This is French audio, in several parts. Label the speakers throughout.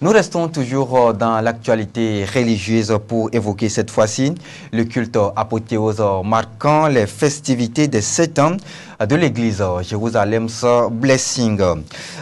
Speaker 1: Nous restons toujours dans l'actualité religieuse pour évoquer cette fois-ci le culte apothéose marquant les festivités des 7 ans de l'église Jérusalem's Blessing.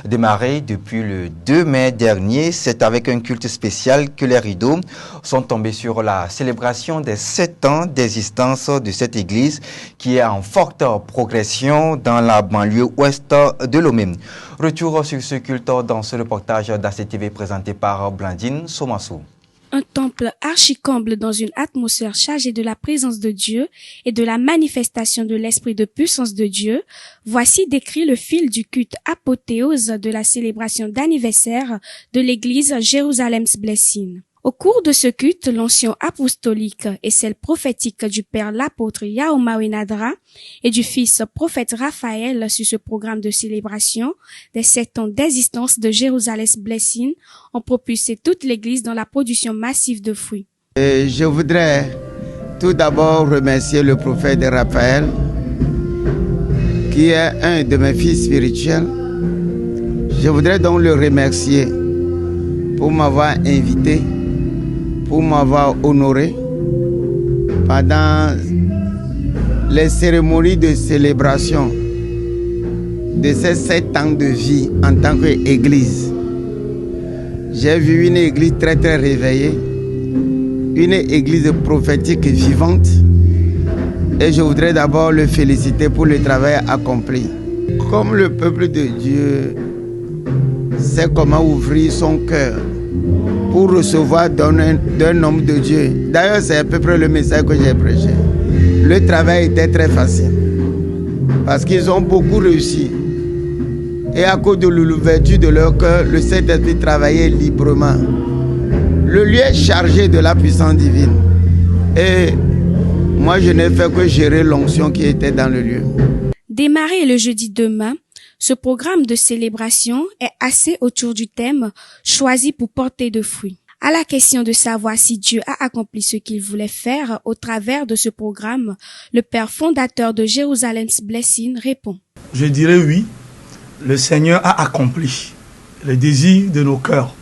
Speaker 1: Démarré depuis le 2 mai dernier, c'est avec un culte spécial que les rideaux sont tombés sur la célébration des 7 ans d'existence de cette église qui est en forte progression dans la banlieue ouest de Lomé. Retour sur ce culte dans ce reportage d'ACTV présenté par Blandine Somassou.
Speaker 2: Un temple archi-comble dans une atmosphère chargée de la présence de Dieu et de la manifestation de l'esprit de puissance de Dieu, voici décrit le fil du culte apothéose de la célébration d'anniversaire de l'église Jérusalem's Blessing. Au cours de ce culte, l'onction apostolique et celle prophétique du père l'apôtre Yahoma Wenadra et du fils prophète Raphaël sur ce programme de célébration des 7 ans d'existence de Jérusalem's Blessing ont propulsé toute l'église dans la production massive de fruits.
Speaker 3: Je voudrais tout d'abord remercier le prophète Raphaël, qui est un de mes fils spirituels. Je voudrais donc le remercier pour m'avoir invité, pour m'avoir honoré pendant les cérémonies de célébration de ces 7 ans de vie en tant qu'église. J'ai vu une église très réveillée, une église prophétique et vivante, et je voudrais d'abord le féliciter pour le travail accompli. Comme le peuple de Dieu sait comment ouvrir son cœur pour recevoir d'un homme de Dieu. D'ailleurs, c'est à peu près le message que j'ai prêché. Le travail était très facile parce qu'ils ont beaucoup réussi. Et à cause de l'ouverture de leur cœur, le Saint-Esprit travaillait librement. Le lieu est chargé de la puissance divine. Et moi, je n'ai fait que gérer l'onction qui était dans le lieu.
Speaker 2: Démarré le jeudi demain, ce programme de célébration est axé autour du thème choisi pour porter de fruits. À la question de savoir si Dieu a accompli ce qu'il voulait faire au travers de ce programme, le père fondateur de Jérusalem's Blessing répond.
Speaker 4: Je dirais oui, le Seigneur a accompli le désir de nos cœurs.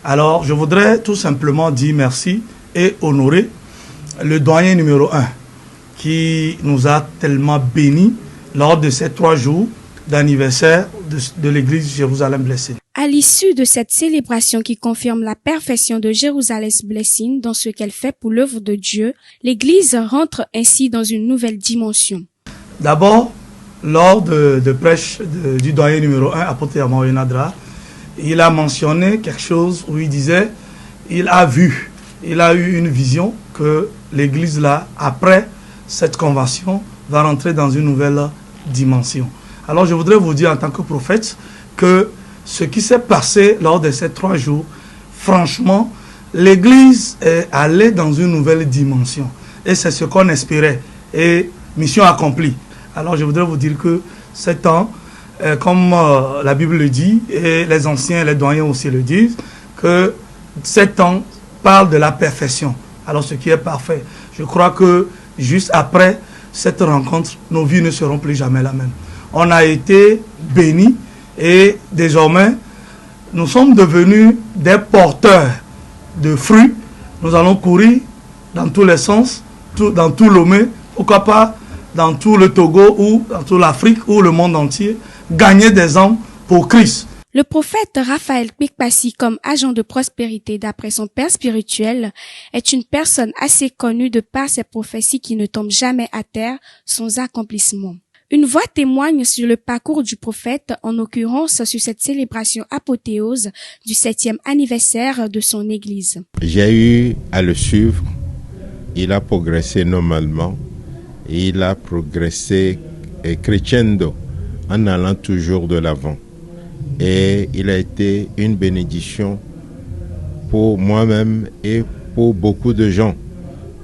Speaker 4: Alors je voudrais tout simplement dire merci et honorer le doyen numéro 1 qui nous a tellement bénis lors de ces 3 jours d'anniversaire de l'église Jérusalem Blessing.
Speaker 2: À l'issue de cette célébration qui confirme la perfection de Jérusalem's Blessing dans ce qu'elle fait pour l'œuvre de Dieu, l'église rentre ainsi dans une nouvelle dimension.
Speaker 4: D'abord, lors de prêche du doyen numéro 1, apôtre Yahoma Wenadra, il a mentionné quelque chose où il disait, il a eu une vision que l'église là, après cette convention, va rentrer dans une nouvelle dimension. Alors je voudrais vous dire en tant que prophète que ce qui s'est passé lors de ces 3 jours, franchement, l'église est allée dans une nouvelle dimension. Et c'est ce qu'on espérait. Et mission accomplie. Alors je voudrais vous dire que 7 ans, comme la Bible le dit, et les anciens et les doyens aussi le disent, que 7 ans parle de la perfection. Alors ce qui est parfait. Je crois que juste après cette rencontre, nos vies ne seront plus jamais la même. On a été bénis et désormais, nous sommes devenus des porteurs de fruits. Nous allons courir dans tous les sens, dans tout Lomé, pourquoi pas dans tout le Togo ou dans toute l'Afrique ou le monde entier, gagner des âmes pour Christ.
Speaker 2: Le prophète Raphaël Kpikpassi, comme agent de prospérité d'après son père spirituel, est une personne assez connue de par ses prophéties qui ne tombent jamais à terre sans accomplissement. Une voix témoigne sur le parcours du prophète, en l'occurrence sur cette célébration apothéose du 7e anniversaire de son église.
Speaker 5: J'ai eu à le suivre, il a progressé normalement, et il a progressé crescendo, en allant toujours de l'avant. Et il a été une bénédiction pour moi-même et pour beaucoup de gens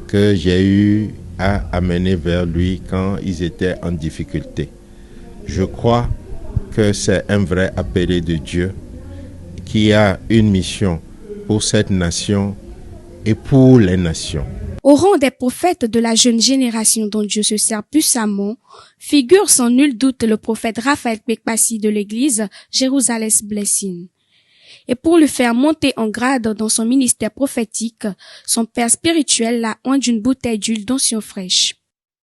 Speaker 5: que j'ai eu à amener vers lui quand ils étaient en difficulté. Je crois que c'est un vrai appelé de Dieu qui a une mission pour cette nation et pour les nations.
Speaker 2: Au rang des prophètes de la jeune génération dont Dieu se sert puissamment, figure sans nul doute le prophète Raphaël Kpikpassi de l'église Jérusalem's Blessing. Et pour le faire monter en grade dans son ministère prophétique, son père spirituel l'a oint d'une bouteille d'huile d'onction fraîche.